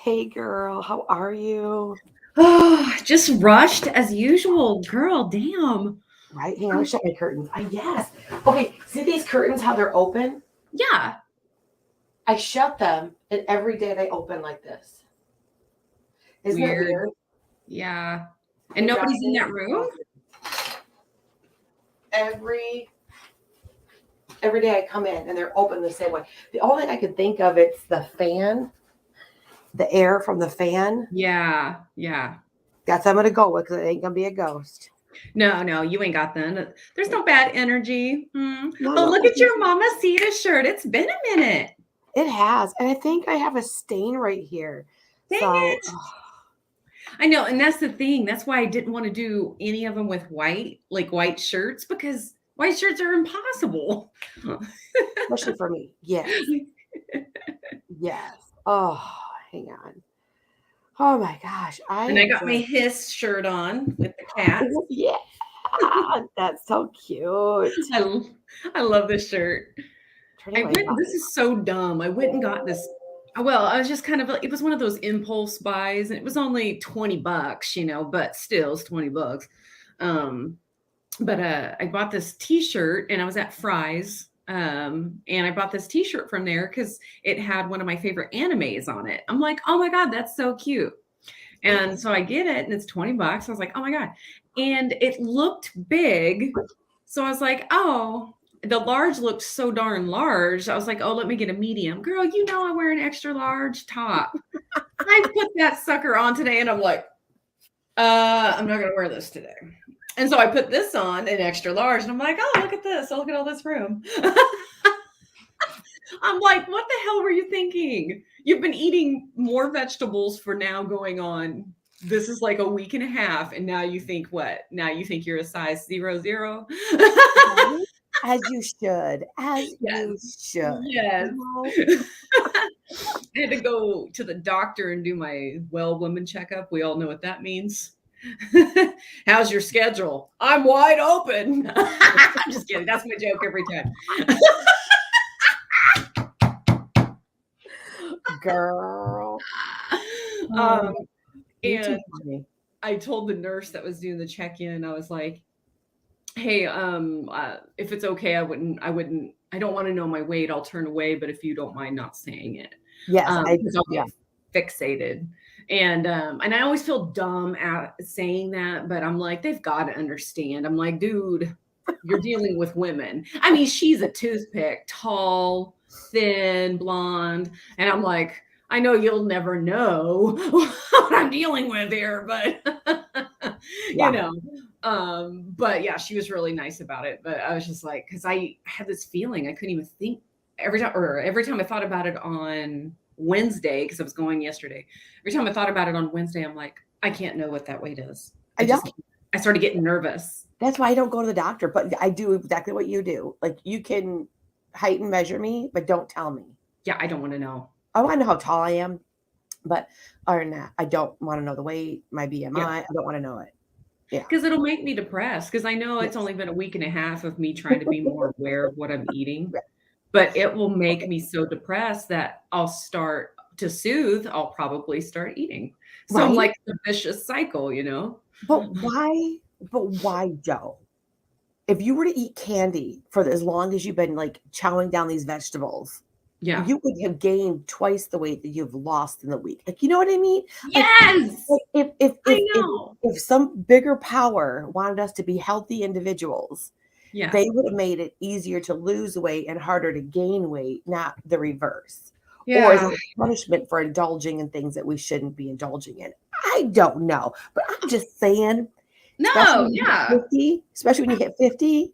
Hey girl, how are you? Oh, just rushed as usual. Girl, damn. Right? Hang on, shut my curtains. Yes. Okay, see these curtains, how they're open? Yeah. I shut them, and every day they open like this. Isn't that Weird. weird? Yeah. And It drives nobody's in me that room? crazy. Every day I come in and they're open the same way. The only thing I could think of it's the fan, the air from the fan. Yeah. Yeah. That's what I'm gonna go with because it ain't gonna be a ghost. No, you ain't got that. There's no bad energy. No, Oh, no, look at your Mama Sita shirt. It's been a minute. it has, and I think I have a stain right here. Dang So it. I know. And that's the thing. That's why I didn't want to do any of them with white, like white shirts, because white shirts are impossible. especially for me, yes. Yes. Oh, hang on. Oh my gosh. I And I am got my just, Hiss shirt on with the cats. oh, yeah. That's so cute. I, I love this shirt. Turning my This volume. is so dumb. I went and got this. Well, I was just kind of, it was one of those impulse buys and it was only $20, but still it's $20. Um, but I bought this t-shirt and I was at Fry's. And I bought this t-shirt from there because it had one of my favorite animes on it. I'm like, oh my God, that's so cute. And so I get it and it's $20. I was like, oh my God. And it looked big. So I was like, oh, the large looked so darn large. I was like, oh, let me get a medium. Girl, I wear an extra large top. I put that sucker on today and I'm like, I'm not going to wear this today. And so I put this on an extra large and I'm like, oh, look at this. Oh, look at all this room. I'm like, what the hell were you thinking? You've been eating more vegetables for now going on. This is like a week and a half. And now you think what? Now you think you're a size 00? As you should. As Yes. you should. Yes. You I had to go to the doctor and do my well woman checkup. We all know what that means. How's your schedule? I'm wide open. I'm just kidding. That's my joke every time. girl. Um, You're too and funny. I told the nurse that was doing the check-in, I was like, hey, if it's okay, I don't want to know my weight. I'll turn away, but if you don't mind not saying it, Yes, because I'll get fixated. And I always feel dumb at saying that, but I'm like, they've got to understand. I'm like, dude, you're dealing with women. I mean, she's a toothpick, tall, thin, blonde. And I'm like, I know you'll never know what I'm dealing with here, but yeah. but yeah, she was really nice about it. But I was just like, because I had this feeling I couldn't even think every time I thought about it on Wednesday, because I was going yesterday. Every time I thought about it on Wednesday, I'm like, I can't know what that weight is. I started getting nervous. That's why I don't go to the doctor, but I do exactly what you do. Like you can height and measure me, but don't tell me. Yeah, I don't want to know. I want to know how tall I am, but other than that, I don't want to know the weight, my BMI. Yeah. I don't want to know it. Yeah. Because it'll make me depressed. Because I know it's only been a week and a half of me trying to be more aware of what I'm eating. But it will make me so depressed that I'll start to soothe. I'll probably start eating. So I'm like a vicious cycle, But why? But why, Joe? If you were to eat candy for as long as you've been like chowing down these vegetables, yeah, you would have gained twice the weight that you've lost in the week. Like, you know what I mean? Yes, Like I know. if some bigger power wanted us to be healthy individuals, Yeah, they would have made it easier to lose weight and harder to gain weight, not the reverse. Or is yeah. it a punishment for indulging in things that we shouldn't be indulging in? I don't know. But I'm just saying, especially No, when you yeah. hit 50, especially when you hit 50,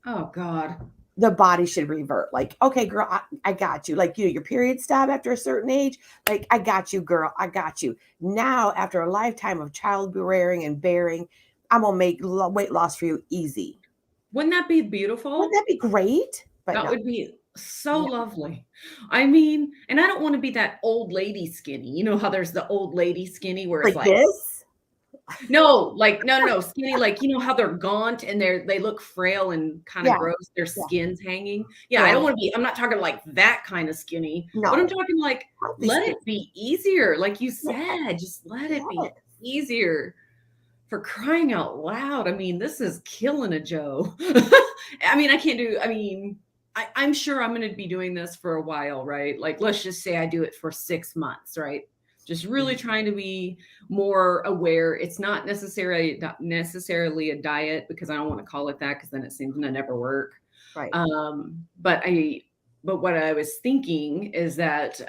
Oh God. the body should revert. Like, okay, girl, I got you. Like, your period stop after a certain age. Like, I got you, girl. I got you. Now, after a lifetime of child rearing and bearing, I'm going to make weight loss for you easy. Wouldn't that be Wouldn't beautiful? that be great? But That no. would be so lovely. I mean, and I don't want to be that old lady skinny. You know how there's the old lady skinny where it's Like this? No, like, no, skinny, like, you know how they're gaunt and they look frail and kinda Yeah, gross, their yeah. skin's hanging? Yeah, I don't No, wanna be I'm not talking like that kinda skinny, but I'm no. talking like, Healthy let skin. it be easier, like you Yeah, said, just let it be yes. easier. For crying out loud, I mean, this is killing a Joe. I mean, I can't do I mean, I'm sure I'm gonna be doing this for a while, right? Like, let's just say I do it for 6 months, right? Just really Mhm. trying to be more aware. It's not necessarily a diet because I don't wanna call it that because then it seems to never work. Right. But what I was thinking is that,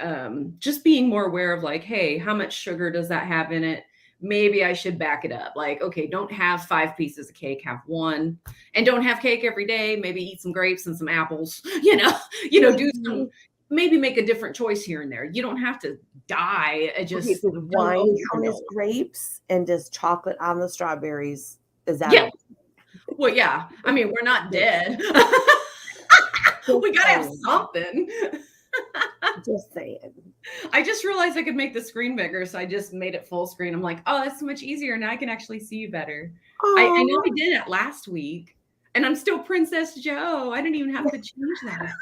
just being more aware of like, "Hey, how much sugar does that have in it?" Maybe I should back it up. Like, okay, don't have 5 pieces of cake, have 1, and don't have cake every day. Maybe eat some grapes and some apples, do some Mhm. maybe make a different choice here and there. You don't have to die, Okay, just does don't wine count as overindulge. grapes? And does chocolate on the strawberries, is that Yeah, okay? well, yeah. I mean, we're not Just dead. just We gotta have saying, something. just saying. I just realized I could make the screen bigger, so I just made it full screen. I'm like, "Oh, that's so much easier. Now I can actually see you better." I know I Oh, did it last week, and I'm still Princess Joe. I didn't even have to change that.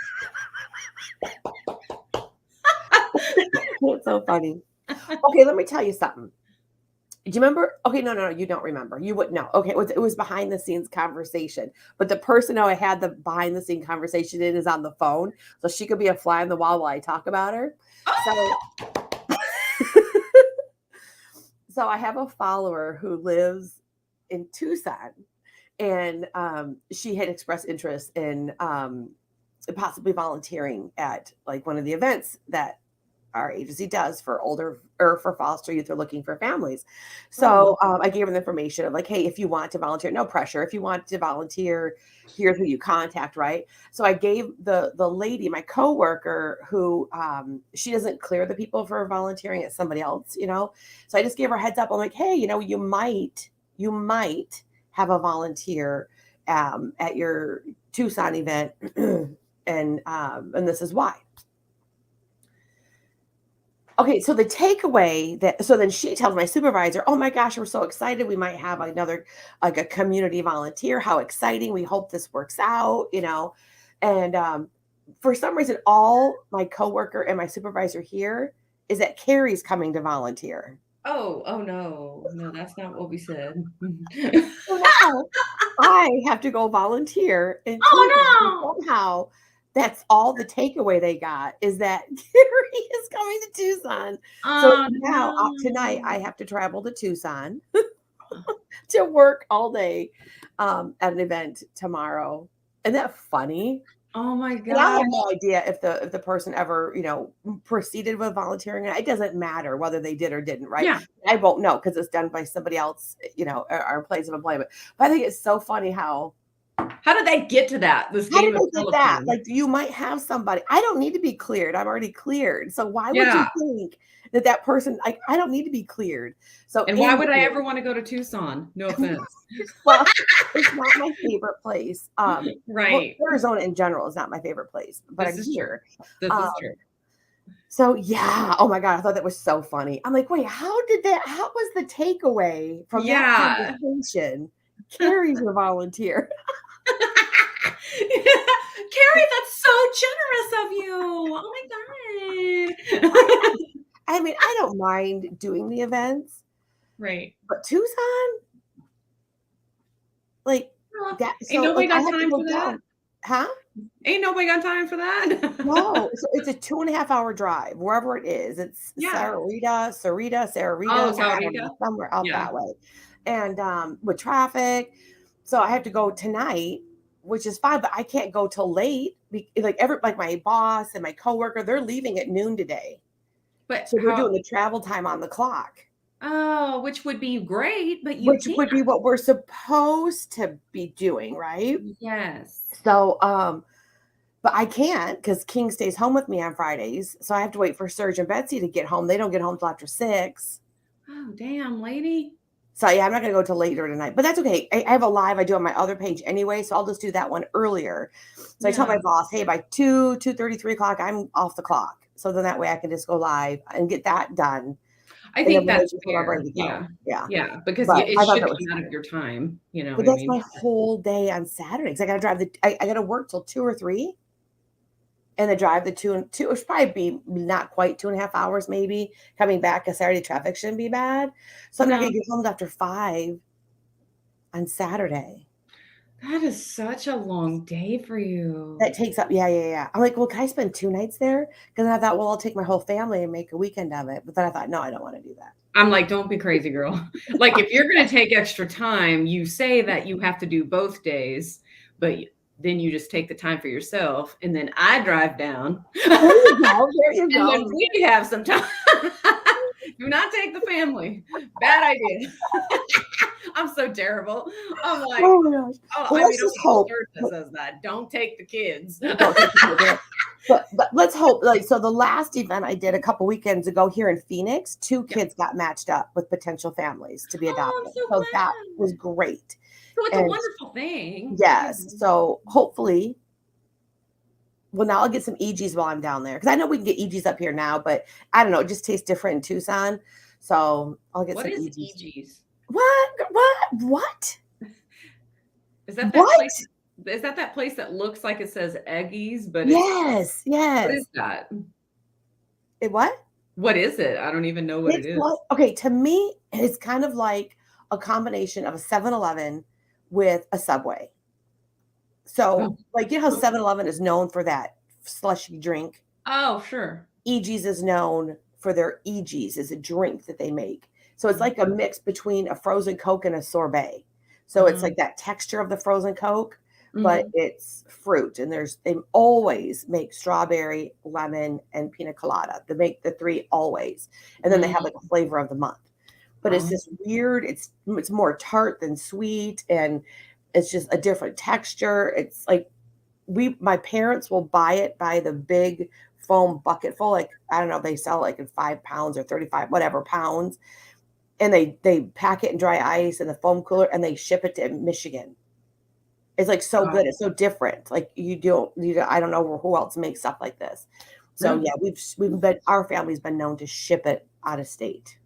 it's so funny. Okay, let me tell you something. Do you remember? Okay, no, no, no, you don't remember. You wouldn't know. Okay, it was behind the scenes conversation, but the person who I had the behind the scene conversation in is on the phone, so she could be a fly on the wall while I talk about her. So, Oh! so I have a follower who lives in Tucson, and she had expressed interest in possibly volunteering at like one of the events that our agency does for older or for foster youth are looking for families. Oh, So I gave them the information of like, hey, if you want to volunteer, no pressure. If you want to volunteer, here's who you contact, right? So I gave the lady, my coworker, who she doesn't clear the people for volunteering at somebody else. So I just gave her a heads up. I'm like, hey, you might have a volunteer at your Tucson event, and this is why. Okay, so the takeaway that so then she tells my supervisor, "Oh my gosh, we're so excited. We might have another like a community volunteer. How exciting. We hope this works out." And for some reason, all my coworker and my supervisor here is that Carrie's coming to volunteer. oh, no. No, that's not what we said. So now I have to go volunteer in Tucson. And Oh, no! somehow that's all the takeaway they got is that Carrie is coming to Tucson. So Oh, now tonight I no. have to travel to Tucson to work all day at an event tomorrow. Isn't that funny? Oh my And I gosh. have no idea if the person ever, proceeded with volunteering. It doesn't matter whether they did or didn't, right? Yeah. I won't know because it's done by somebody else, our place of employment. But I think it's so funny How did they get to that, this how game did of they get that? telephone? Like, you might have somebody. I don't need to be cleared. I'm already cleared. So why would you Yeah. think that person? I don't need to be cleared. So And why would I anyway, ever wanna go to Tucson? No offense. well, it's not my favorite place. Well, Right. Arizona in general is not my favorite place, but This I'm is true. here. This is true. Um, so yeah. Oh my god, I thought that was so funny. I'm like, wait, how was the takeaway from that Yeah. conversation? Carrie's a volunteer. Carrie, that's so generous of you. Oh my I god. I mean, I don't mind doing the events, Right. but Tucson, like Well, that. ain't So like nobody I got have to time go for that. down. Huh? Ain't nobody got time for No, that. so it's a 2.5 hour drive wherever it is. It's Yeah. Oh, Sarita, I don't know, Sawarika? somewhere out Yeah. that way. And with traffic, so I have to go tonight, which is fine, but I can't go till late. Like my boss and my coworker, they're leaving at noon today. But So they're how doing the travel time on the clock, oh, which would be great, but you which can't. would be what we're supposed to be doing, right? Yes. So but I can't because King stays home with me on Fridays. So I have to wait for Serge and Betsy to get home. They don't get home till after 6. Oh, damn, lady. So yeah, I'm not gonna go till later tonight, but that's okay. I have a live I do on my other page anyway, so I'll just do that one earlier. So I tell Yeah. my boss, hey, by 2:30, 3 o'clock, I'm off the clock. So then that way I can just go live and get that done. I And then think when they that's just when I'm fair. ready to Yeah. go. Yeah. Yeah, because But it I thought should that was come out of fun. your time, you know But what I that's mean? my whole day on Saturdays. I gotta drive I gotta work till 2 or 3 and then drive the 2 and 2 it should probably be not quite 2.5 hours maybe coming back because Saturday traffic shouldn't be bad. So I'm not No, gonna get home after 5 on Saturday. that is such a long day for you. That takes up yeah. I'm like, "Well, can I spend 2 nights there?" Because I thought, "Well, I'll take my whole family and make a weekend of it." But then I thought, "No, I don't wanna do that." I'm like, "Don't be crazy, girl." Like, if you're gonna take extra time, you say that you have to do both days, but then you just take the time for yourself, and then I drive down, There you go, there you and then go. we have some time. Do not take the family. Bad idea. I'm so terrible. I'm like, Oh my gosh. oh, Well, I mean, let's just okay, hope. Alberta says that. Don't take the kids. Don't take the kids there. But let's hope, like, so the last event I did a couple weekends ago here in Phoenix, 2 Yeah. kids got matched up with potential families to be Oh, I'm adopted. so So that was glad. great. So it's a And wonderful thing, you yes, know. so hopefully well, now I'll get some EGs while I'm down there because I know we can get EGs up here now, but I don't know, it just tastes different in Tucson. So I'll get What some is EGs. EG's? What? What? What? Is that that What? place that place that looks like it says Eggies, but it's Yes, what yes. is that? What? What is it? I don't even know what it It's is. like okay, to me, it's kind of like a combination of a 7-Eleven with a Subway. So, Oh. like, you know how 7-Eleven is known for that slushy drink? Oh, sure. EG's is known for their EG's is a drink that they make. So it's like a Okay. mix between a frozen Coke and a sorbet. So it's Mhm. like that texture of the frozen Coke, but Mhm. it's fruit. And they always make strawberry, lemon, and pina colada. They make the 3 always. And then they have like Mhm. a flavor of the month. But it's Oh, this weird, it's more tart than sweet, and it's just a different texture. It's like my parents will buy it by the big foam bucket full, like, I don't know, they sell like in 5 pounds or 35, whatever pounds, and they pack it in dry ice in the foam cooler, and they ship it to Michigan. It's, like, so wow. good, it's so different, like, I don't know who else makes stuff like this. So, Really? yeah, we've been our family's been known to ship it out of state.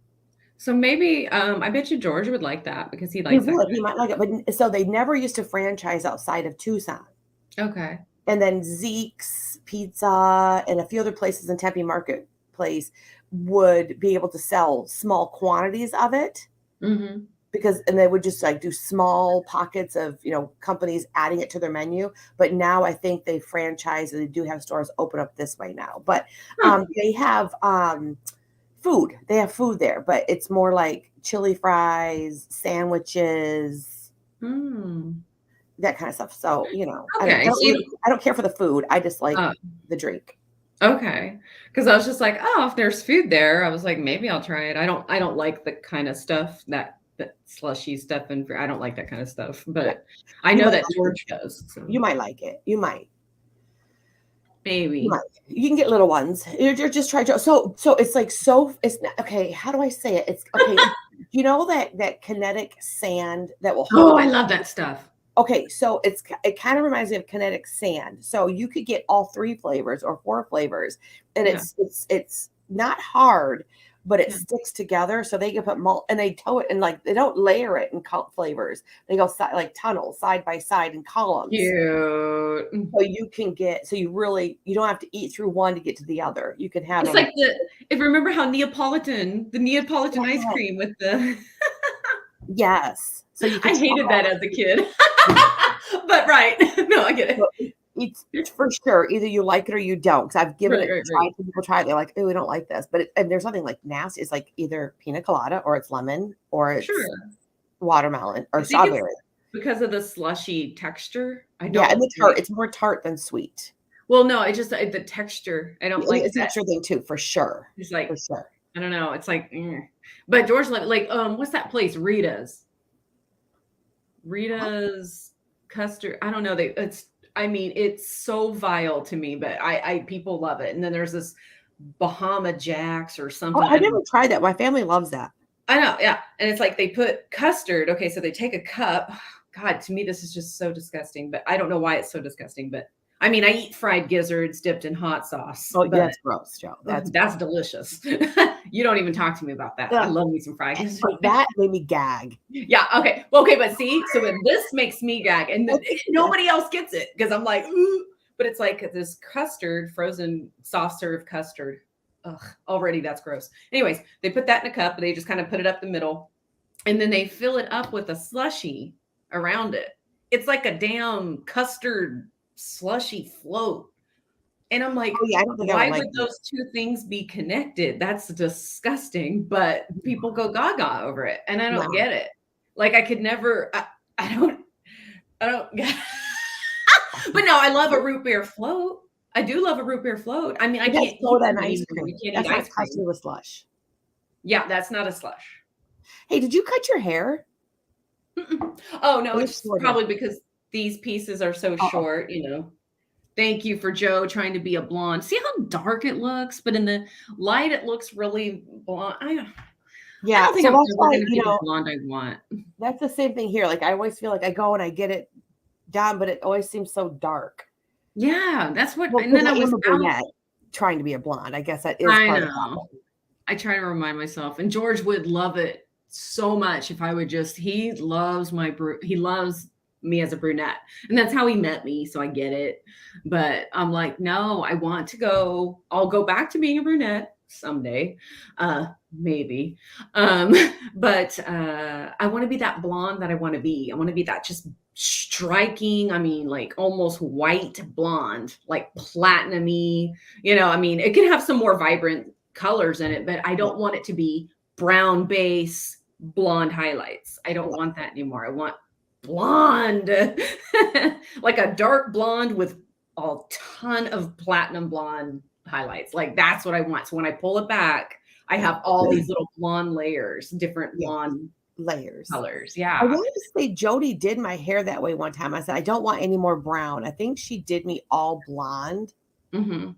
So maybe, I bet you George would like that because he He likes that would, he might like it, but so they never used to franchise outside of Tucson. okay. And then Zeke's Pizza and a few other places in Tempe Marketplace would be able to sell small quantities of it Mhm. because and they would just like do small pockets of, companies adding it to their menu. But now I think they franchise and they do have stores open up this way now. But Huh. they have food. They have food there, but it's more like chili fries, sandwiches, Hmm. that kind of stuff. So, I don't Okay. I don't really I don't care for the food. I just like Uh, the drink. okay. Because I was just like, "Oh, if there's food there," I was like, "Maybe I'll try it." I don't like the kinda stuff that slushy stuff and I don't like that kind of stuff, Yeah. but I You know might that like it. George does, so You might like it. You might. You might. maybe. You can get little ones. You're just try to so it's like it's not okay, how do I say it? It's okay. You know that kinetic sand that will Oh, hold I love that stuff. okay, so it kind of reminds me of kinetic sand. So you could get all 3 flavors or 4 flavors, and Yeah, it's not hard, but it yeah. sticks together. So they can put and they tow it and like they don't layer it in flavors. They go like tunnels side by side in columns. Cute. So you can get you don't have to eat through one to get to the other. You can have It's them. like if remember how the Neapolitan ice Yes, cream with the yes. So you I could try hated all that as a kid. the But right. No, I get so it. it's for sure, either you like it or you don't. Because 'cause I've given Right, it right, right. tried some people try it, they're like, "Ooh, we don't like this," but and there's nothing, like, nasty, it's, like, either pina colada or it's lemon or it's Sure. watermelon or I think it's strawberry. because of the slushy texture. I Yeah, and don't the tart like it's more tart than sweet. well, no, I just the texture. I don't Yeah, like it's a that. texture thing too, It's for like, sure. I don't know, it's like, but George what's that place? Rita's. What? Rita's custard. I don't know. I mean, it's so vile to me, but I people love it. And then there's this Bahama Jacks or Oh, something. I never tried that, my family loves that. I know, yeah. And it's like they put custard. Okay, so they take a cup. God, to me, this is just so disgusting. But I don't know why it's so disgusting. But I mean, I eat fried gizzards dipped in hot sauce, Oh, but that's gross, Joe. That's that's delicious. You don't even talk to me about that. I ugh. love me some fried gizzards. Like that made me gag. Yeah. Okay. Well, okay. But see, so then this makes me gag, and nobody else gets it because I'm like, ooh. But it's like this custard, frozen soft serve custard. Ugh, already that's gross. Anyways, they put that in a cup. They just kind of put it up the middle, and then they fill it up with a slushy around it. It's like a damn custard slushy float. And I'm like, Oh yeah, I don't think I would why like would it. those two things be connected? That's disgusting. But people go gaga over it. And I don't No. get it. Like I could never, I don't get But no, I love a root beer float. I do love a root beer float. I mean, I But can't that's eat soda them and ice anymore. cream. We can't That's eat not ice cream. custard with slush. Yeah, that's not a slush. Hey, did you cut your hair? Mm-mm. Oh no, It it's looks just shorter. probably because these pieces are so Oh, short, you know. Thank you for Joe trying to be a blonde. See how dark it looks, but in the light it looks really blonde. I yeah. don't think So I'm that's ever why, gonna be the blonde I want. that's the same thing here. Like I always feel like I go and I get it done, but it always seems so dark. Yeah, that's what. Well, And because then I I was am a out. brunette trying to be a blonde. I guess that is I part of that. know. I try to remind myself, and George would love it so much if I would just. He loves he loves me as a brunette, and that's how he met me. So I get it, but I'm like, no, I want to go. I'll go back to being a brunette someday, maybe. Um, but I want to be that blonde that I want to be. I want to be that just striking. I mean, like almost white blonde, like platinumy. You know, I mean, it can have some more vibrant colors in it, but I don't want it to be brown base, blonde highlights. I don't want that anymore. I want blonde, like a dark blonde with a ton of platinum blonde highlights. Like that's what I want. So when I pull it back, I have all these little blonde layers, different Yeah. blonde Layers. colors. I Yeah. wanted to say Jody did my hair that way one time. I said, I don't want any more brown. I think she did me all blonde, Mm-hmm.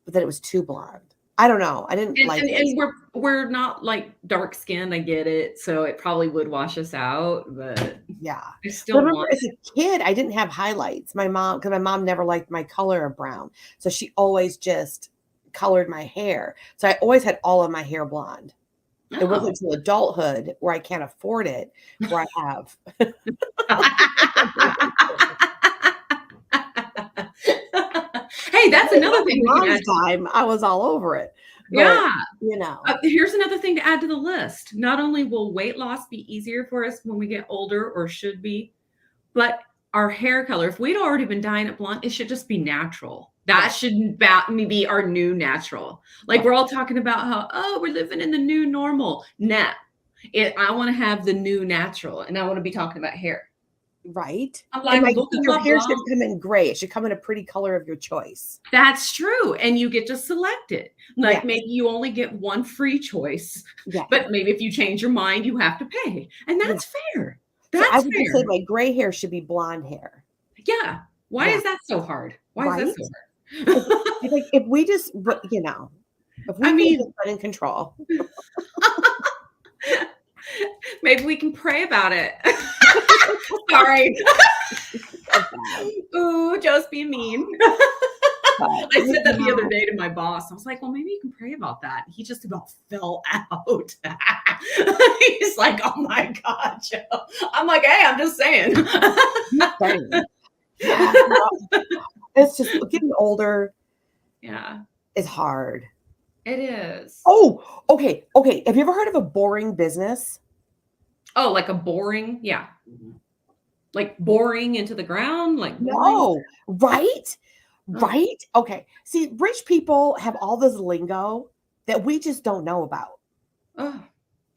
but then it was too blonde. I don't know. I didn't like it. And we're not like dark skinned. I get it. So it probably would wash us out, but Yeah. I But still remember, want as a kid, I didn't have highlights. Because my mom never liked my color of brown. So she always just colored my hair. So I always had all of my hair blonde. It wasn't until adulthood where I can't afford it, where I have. Hey, that's another thing we can add. Time, I was all over it. But, Yeah. you know. Here's another thing to add to the list. Not only will weight loss be easier for us when we get older, or should be, but our hair color, if we'd already been dyeing it blonde, it should just be natural. That shouldn't be our new natural. Like we're all talking about how, oh, we're living in the new normal. Nah, I want to have the new natural, and I want to be talking about hair. Right. I'm like, look at your my hair should blonde. come in gray. It should come in a pretty color of your choice. That's true. And you get to select it. Like Yes. maybe you only get one free choice, Yeah. but maybe if you change your mind, you have to pay. And that's fair. So That's I would just say fair. my gray hair should be blonde hair. Yeah. Why Yeah. is that so hard? Why is that so hard? I think if we just, you know, if we I mean, get in control. maybe we can pray about it. Sorry. Ooh, just being mean. I said that the other day to my boss. I was like, well, maybe you can pray about that. He just about fell out. He's like, oh my God, Joe. I'm like, hey, I'm just saying. Yeah. It's just getting older. Yeah. Is hard. It is. Oh, okay. Okay. Have you ever heard of a boring business? Oh, like a boring? Yeah. Like boring into the ground? Like boring? No. Right? Right? Okay. See, rich people have all this lingo that we just don't know about. Oh.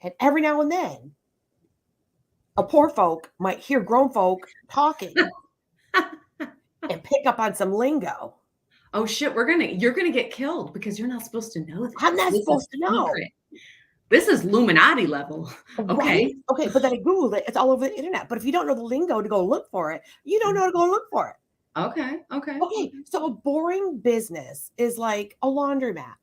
And every now and then, a poor folk might hear grown folk talking and pick up on some lingo. Oh shit, you're gonna get killed because you're not supposed to know this. I'm not supposed to know. Secret. This is Illuminati level. Okay. Right? Okay, but then I Googled it. It's all over the internet. But if you don't know the lingo to go look for it, you don't know to go look for it. Okay. Okay, so a boring business is like a laundromat,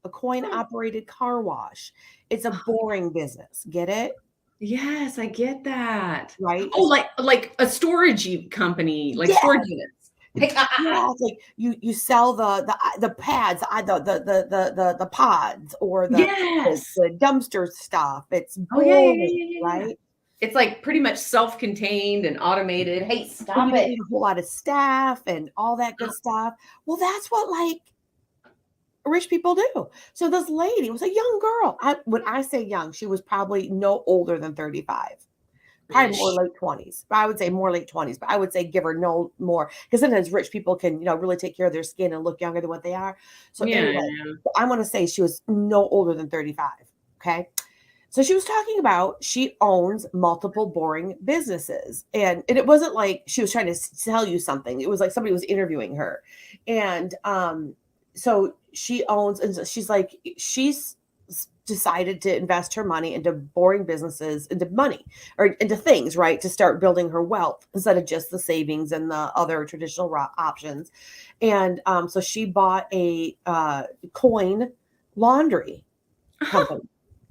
a coin-operated car wash. It's a boring business. Get it? Yes, I get that. Right? Oh, like a storage company, like storage units. Yeah, it's like you sell the pads, the pods or Yes. the dumpster stuff. It's Oh, yeah, yeah, yeah, boring, yeah, yeah, yeah. right? It's, like, pretty much self-contained and automated. "Hey, And you stop don't it." need a whole lot of staff and all that good stuff. Well, that's what like rich people do. So this lady was a young girl. When I say young, she was probably no older than 35. Probably more Ish. late 20s. But I would say more late 20s, but I would say give her no more because sometimes rich people can, really take care of their skin and look younger than what they are. So Yeah, anyway, yeah. I want to say she was no older than 35. Okay. So she was talking about she owns multiple boring businesses. And it wasn't like she was trying to tell you something. It was like somebody was interviewing her. And so she owns, and so she's like, decided to invest her money into boring businesses, into money or into things, right? To start building her wealth instead of just the savings and the other traditional options. And so she bought a coin laundry company,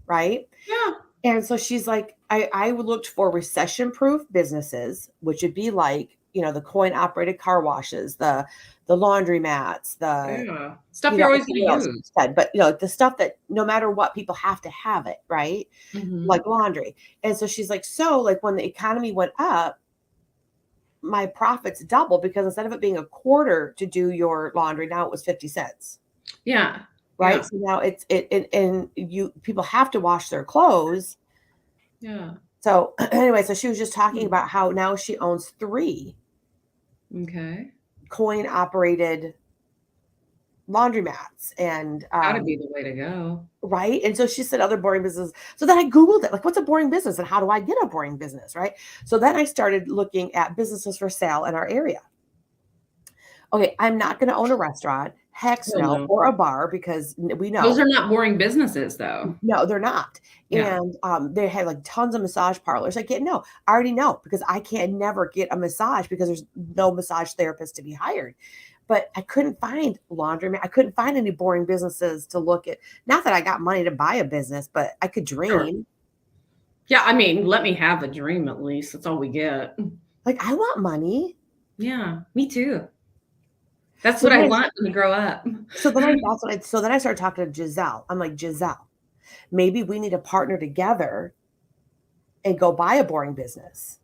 right? Yeah. And so she's like, I looked for recession proof businesses, which would be like, the coin operated car washes, the laundromats, the, Yeah. Stuff you're I always forget gonna what else use. she said, but the stuff that no matter what, people have to have it, right? Mhm. Like laundry. And so she's like, so like when the economy went up, my profits doubled because instead of it being a quarter to do your laundry, now it was 50 cents. Yeah. Right. Yeah. So now and you people have to wash their clothes. Yeah. So anyway, so she was just talking Hmm. about how now she owns 3 Okay. coin operated laundromats and Gotta be the way to go. right. And so she said other boring businesses. So then I Googled it, like, what's a boring business and how do I get a boring business? Right. So then I started looking at businesses for sale in our area. Okay, I'm not going to own a restaurant, heck Hell no, no. or a bar because we Those know are not boring businesses, though. no, they're not. Yeah. And they had like tons of massage parlors. I get no, I already know because I can never get a massage because there's no massage therapist to be hired. But I couldn't find laundromat. I couldn't find any boring businesses to look at. Not that I got money to buy a business, but I could Sure. dream. Yeah, I mean, let me have a dream at least. That's all we get. Like I want money. Yeah, me too. That's So what then I I, want when you grow up. so then I started talking to Giselle. I'm like, Giselle, maybe we need to partner together and go buy a boring business.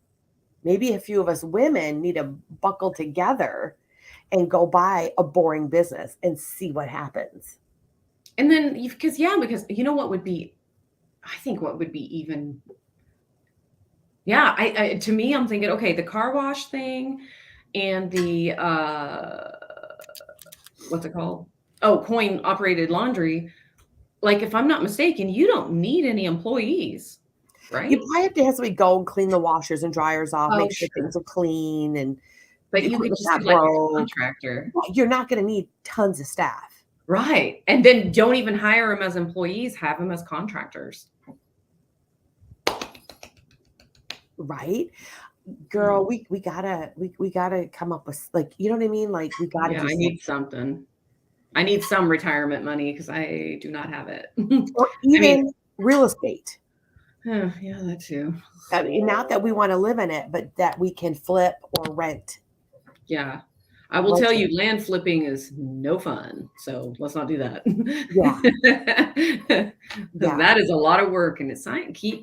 Maybe a few of us women need to buckle together and go buy a boring business and see what happens. And then because because you know what would be I think what would be even yeah, I to me, I'm thinking, okay, the car wash thing and the, what's it called? Oh, coin operated laundry. Like, if I'm not mistaken, you don't need any employees, You right? probably have to have somebody go and clean the washers and dryers off, Oh, make sure sure. things are clean and But the you could equipment's just not get like a broke. contractor. Well, you're not going to need tons of staff, Right. And then don't even hire them as employees, have them as contractors. right? Hmm. Girl, we gotta come up with like, you know what I mean? Like we gotta Yeah, do I something. need something. I need some retirement money because I do not have it. Or I mean, even real estate. yeah, that too. I mean, not that we want to live in it, but that we can flip or rent. Yeah. I will Rent tell it. you land flipping is no fun, so let's not do that. Yeah, 'Cause yeah. that is a lot of work and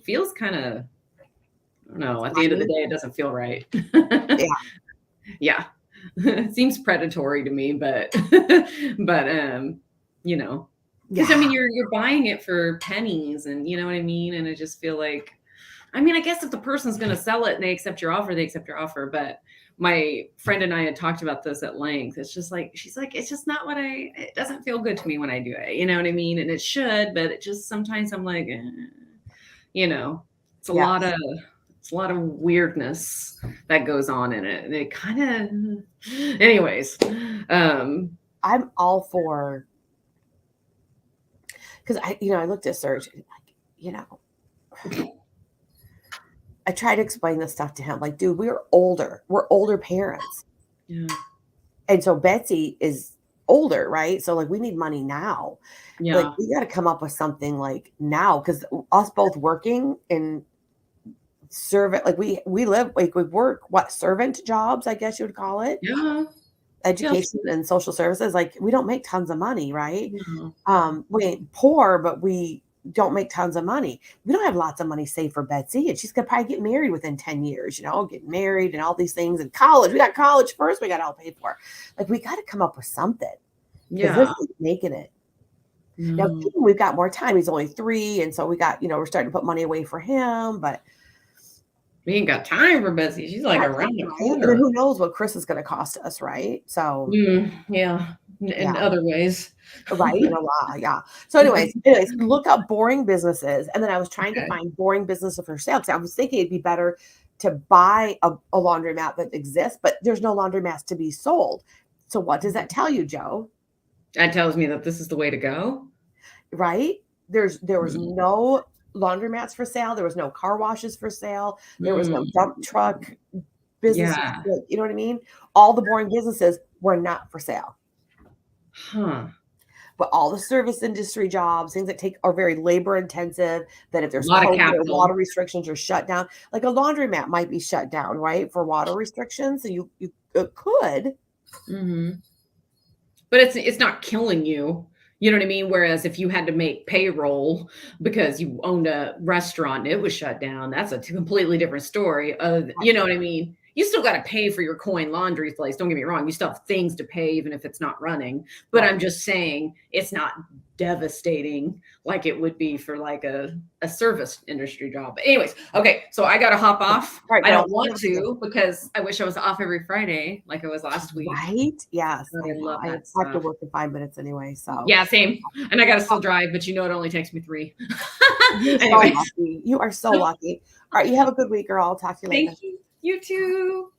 feels kinda I don't know, at the end of the Slimy. day, it doesn't feel right. Yeah, Yeah. It seems predatory to me, but but, you know, because I yeah. mean, you're buying it for pennies and you know what I mean? And I just feel like I mean, I guess if the person's gonna sell it and they accept your offer, they accept your offer, but my friend and I had talked about this at length. It's just like she's like, "It's just not what it doesn't feel good to me when I do it." You know what I mean? And it should, but it just sometimes I'm like, you know, it's a lot Yes. of it's a lot of weirdness that goes on in it. And it kind of anyways. I'm all for because I looked at search and like, you know, I try to explain this stuff to him. Like, dude, we're older. We're older parents. Yeah. And so Betsy is older, right? So like we need money now. Like Yeah. we got to come up with something like now because us both working and servant like we live like we work what servant jobs, I guess you would call it. Yeah. Just education and social services, like we don't make tons of money, right? no. We ain't poor, but we don't make tons of money. We don't have lots of money saved for Betsy, and she's gonna probably get married within 10 years, get married and all these things. And college, we got college first, we got all paid for. Like we got to come up with something because this Yeah. is making it. Now, No. Keaton, we've got more time. He's only 3, and so we got, we're starting to put money away for him, but We ain't got time for Betsy. She's like yeah, around the right? And then corner. who knows what Chris is going to cost us, right? So Yeah. In yeah. other ways. Right, in a lot, yeah. So anyways, look up boring businesses, and then I was trying to Okay. find boring businesses for sale, 'cause I was thinking it'd be better to buy a laundromat that exists, but there's no laundromats to be sold. So what does that tell you, Joe? That tells me that this is the way to go. Right? There was Mm. no laundromats for sale, there was no car washes for sale, there was no Mm. dump truck businesses, Yeah. like, you know what I mean? All the boring businesses were not for sale. Huh. But all the service industry jobs, things that are very labor intensive, that if A there's lot of COVID or water capital. restrictions are shut down, like a laundromat might be shut down, right? For water restrictions. So you it could. Mhm. But it's not killing you. You know what I mean? Whereas if you had to make payroll because you owned a restaurant and it was shut down, that's a completely different story. You know what I mean? You still got to pay for your coin laundry place. Don't get me wrong. You still have things to pay even if it's not running. But Right. I'm just saying it's not devastating like it would be for like a service industry job. But anyways, okay. So I got to hop All off. right, I girl. don't want to because I wish I was off every Friday like I was last week. Right? Yes, But I I know. love I that have to stuff. work in 5 minutes anyway. So Yeah, same. And I gotta still drive, but it only takes me 3. you're so Anyways, lucky. You are so lucky. All right, you have a good week, girl. I'll talk to you later. thank you. You too.